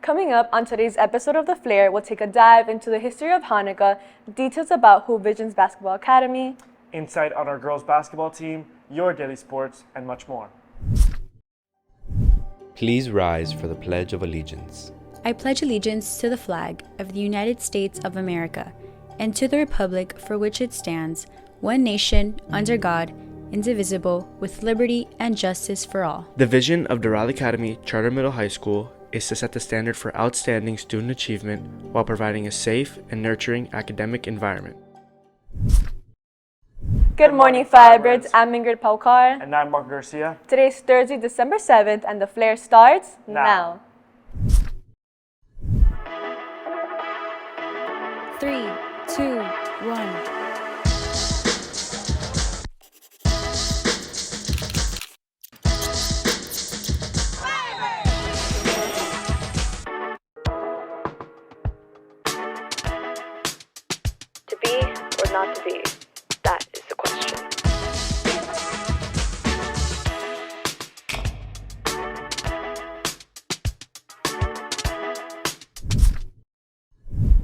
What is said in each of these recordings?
Coming up on today's episode of The Flair, we'll take a dive into the history of Hanukkah, details about Hoop Vision's Basketball Academy, insight on our girls basketball team, your daily sports, and much more. Please rise for the Pledge of Allegiance. I pledge allegiance to the flag of the United States of America and to the republic for which it stands, one nation, under God, indivisible, with liberty and justice for all. The vision of Doral Academy Charter Middle High School is to set the standard for outstanding student achievement while providing a safe and nurturing academic environment. Good morning, Firebirds. I'm Ingrid Paukar. And I'm Mark Garcia. Today's Thursday, December 7th, and The Flair starts now. 3, 2, 1. To be or not to be? That is the question.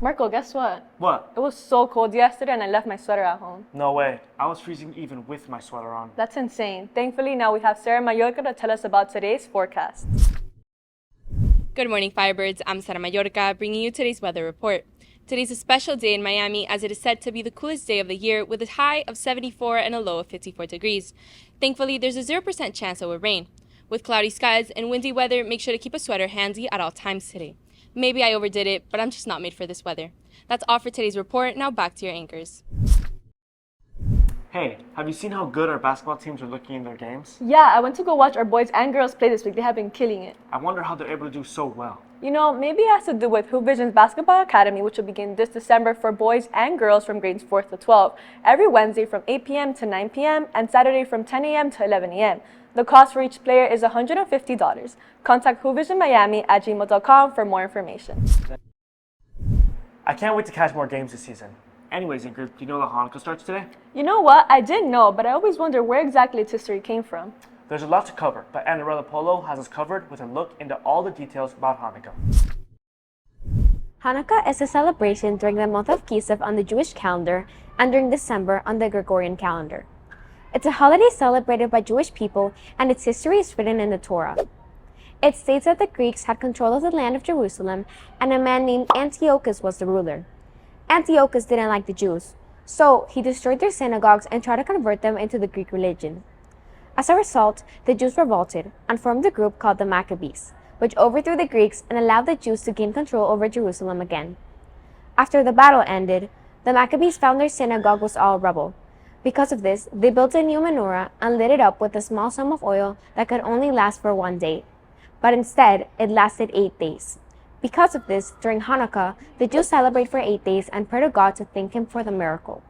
Marco, guess what? What? It was so cold yesterday and I left my sweater at home. No way. I was freezing even with my sweater on. That's insane. Thankfully, now we have Sarah Mallorca to tell us about today's forecast. Good morning, Firebirds. I'm Sara Mallorca, bringing you today's weather report. Today's a special day in Miami as it is said to be the coolest day of the year with a high of 74 and a low of 54 degrees. Thankfully, there's a 0% chance it will rain. With cloudy skies and windy weather, make sure to keep a sweater handy at all times today. Maybe I overdid it, but I'm just not made for this weather. That's all for today's report. Now back to your anchors. Hey, have you seen how good our basketball teams are looking in their games? Yeah, I went to go watch our boys and girls play this week. They have been killing it. I wonder how they're able to do so well. You know, maybe it has to do with Hoop Vision's Basketball Academy, which will begin this December for boys and girls from grades 4th to 12, every Wednesday from 8 p.m. to 9 p.m. and Saturday from 10 a.m. to 11 a.m. The cost for each player is $150. Contact hoopvisionmiami@gmail.com for more information. I can't wait to catch more games this season. Anyways, Ingrid, do you know that Hanukkah starts today? You know what? I didn't know, but I always wonder where exactly its history came from. There's a lot to cover, but Annarella Polo has us covered with a look into all the details about Hanukkah. Hanukkah is a celebration during the month of Kislev on the Jewish calendar and during December on the Gregorian calendar. It's a holiday celebrated by Jewish people, and its history is written in the Torah. It states that the Greeks had control of the land of Jerusalem, and a man named Antiochus was the ruler. Antiochus didn't like the Jews, so he destroyed their synagogues and tried to convert them into the Greek religion. As a result, the Jews revolted and formed a group called the Maccabees, which overthrew the Greeks and allowed the Jews to gain control over Jerusalem again. After the battle ended, the Maccabees found their synagogue was all rubble. Because of this, they built a new menorah and lit it up with a small sum of oil that could only last for 1 day. But instead, it lasted 8 days. Because of this, during Hanukkah, the Jews celebrate for 8 days and pray to God to thank Him for the miracle.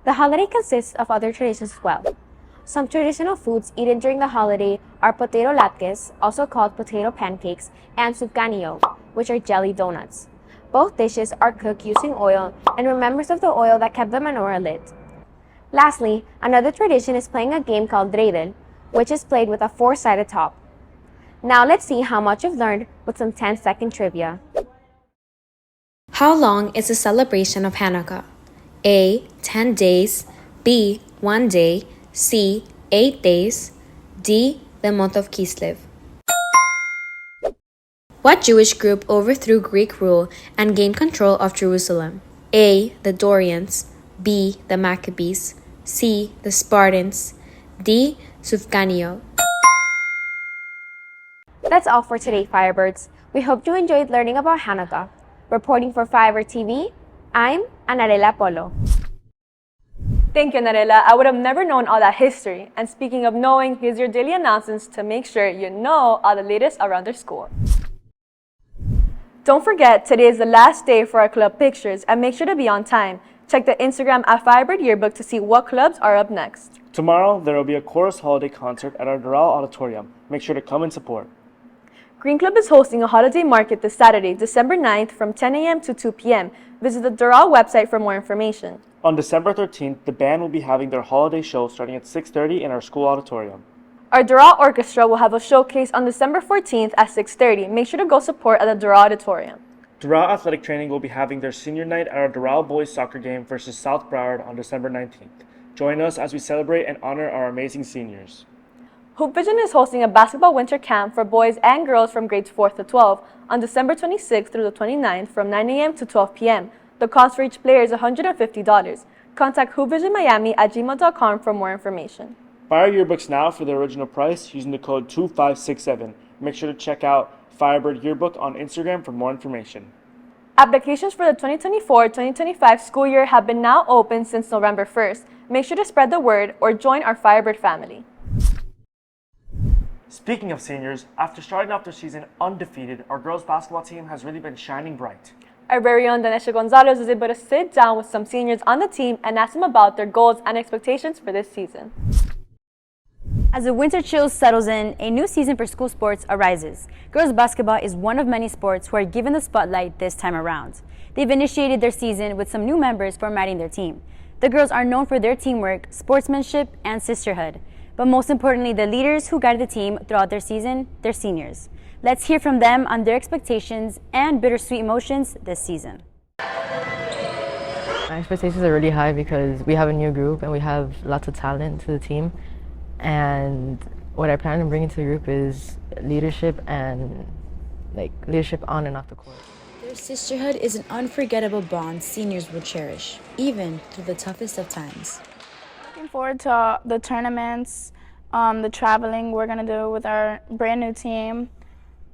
The holiday consists of other traditions as well. Some traditional foods eaten during the holiday are potato latkes, also called potato pancakes, and sufganiyot, which are jelly donuts. Both dishes are cooked using oil and were members of the oil that kept the menorah lit. Lastly, another tradition is playing a game called dreidel, which is played with a 4-sided top. Now let's see how much you've learned with some 10-second trivia. How long is the celebration of Hanukkah? A. 10 days, B. 1 day, C. 8 days, D. The month of Kislev. What Jewish group overthrew Greek rule and gained control of Jerusalem? A. The Dorians, B. The Maccabees, C. The Spartans, D. Sufganiyot. That's all for today, Firebirds. We hope you enjoyed learning about Hanukkah. Reporting for Firebird TV, I'm Annarella Polo. Thank you, Narela. I would have never known all that history. And speaking of knowing, here's your daily announcements to make sure you know all the latest around our school. Don't forget, today is the last day for our club pictures, and make sure to be on time. Check the Instagram at Firebird Yearbook to see what clubs are up next. Tomorrow, there will be a chorus holiday concert at our Doral Auditorium. Make sure to come and support. Green Club is hosting a holiday market this Saturday, December 9th from 10 a.m. to 2 p.m. Visit the Doral website for more information. On December 13th, the band will be having their holiday show starting at 6:30 in our school auditorium. Our Doral Orchestra will have a showcase on December 14th at 6:30. Make sure to go support at the Doral Auditorium. Doral Athletic Training will be having their senior night at our Doral boys soccer game versus South Broward on December 19th. Join us as we celebrate and honor our amazing seniors. Hoop Vision is hosting a basketball winter camp for boys and girls from grades 4th to 12 on December 26th through the 29th from 9 a.m. to 12 p.m. The cost for each player is $150. Contact hoopvisionmiami@gmail.com for more information. Buy our yearbooks now for the original price using the code 2567. Make sure to check out Firebird Yearbook on Instagram for more information. Applications for the 2024-2025 school year have been now open since November 1st. Make sure to spread the word or join our Firebird family. Speaking of seniors, after starting off their season undefeated, our girls basketball team has really been shining bright. Our very own Danesha Gonzalez was able to sit down with some seniors on the team and ask them about their goals and expectations for this season. As the winter chill settles in, a new season for school sports arises. Girls basketball is one of many sports who are given the spotlight this time around. They've initiated their season with some new members formatting their team. The girls are known for their teamwork, sportsmanship, and sisterhood. But most importantly, the leaders who guided the team throughout their season, their seniors. Let's hear from them on their expectations and bittersweet emotions this season. My expectations are really high because we have a new group and we have lots of talent to the team. And what I plan on bringing to the group is leadership and leadership on and off the court. Their sisterhood is an unforgettable bond seniors will cherish, even through the toughest of times. Looking forward to the tournaments, the traveling we're going to do with our brand new team,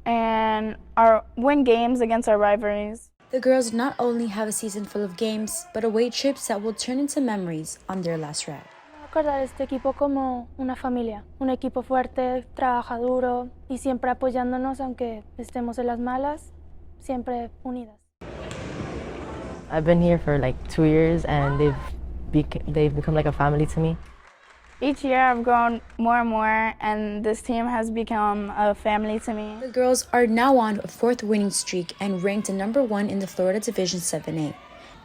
and our win games against our rivalries. The girls not only have a season full of games, but away trips that will turn into memories on their last ride. Recordar este equipo como una familia, un equipo fuerte, trabaja duro y siempre apoyándonos aunque estemos en las malas, siempre unidas. I've been here for 2 years and they've become like a family to me. Each year I've grown more and more, and this team has become a family to me. The girls are now on a 4th winning streak and ranked number 1 in the Florida Division 7A.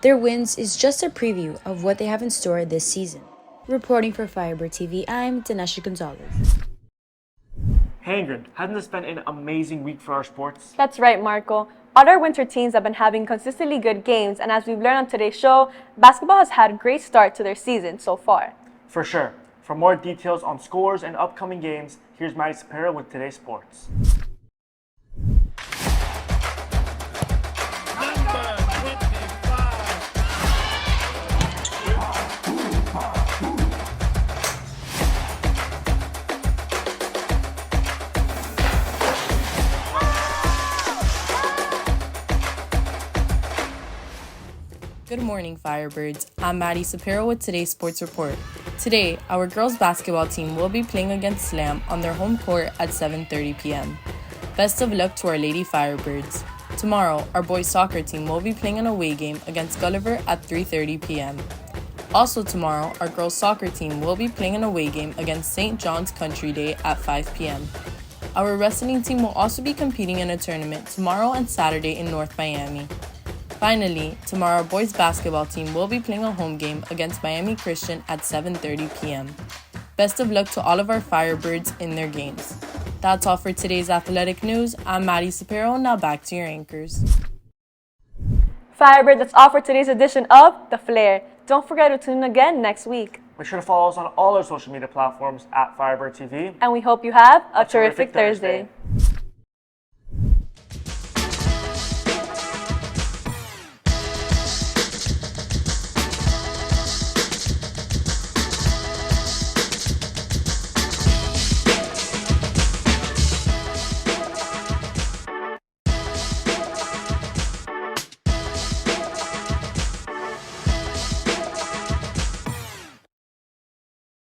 Their wins is just a preview of what they have in store this season. Reporting for Firebird TV, I'm Danesha Gonzalez. Hey Ingrid, hasn't this been an amazing week for our sports? That's right, Marco. All our winter teams have been having consistently good games, and as we've learned on today's show, basketball has had a great start to their season so far. For sure. For more details on scores and upcoming games, here's Maddie Sapero with today's sports. Good morning, Firebirds. I'm Maddie Sapero with today's sports report. Today, our girls basketball team will be playing against Slam on their home court at 7:30 p.m. Best of luck to our Lady Firebirds. Tomorrow, our boys soccer team will be playing an away game against Gulliver at 3:30 p.m. Also tomorrow, our girls soccer team will be playing an away game against St. John's Country Day at 5 p.m. Our wrestling team will also be competing in a tournament tomorrow and Saturday in North Miami. Finally, tomorrow our boys basketball team will be playing a home game against Miami Christian at 7:30 p.m. Best of luck to all of our Firebirds in their games. That's all for today's athletic news. I'm Maddie Sapero. Now back to your anchors. Firebird, that's all for today's edition of The Flare. Don't forget to tune in again next week. Make sure to follow us on all our social media platforms at Firebird TV. And we hope you have a terrific Thursday.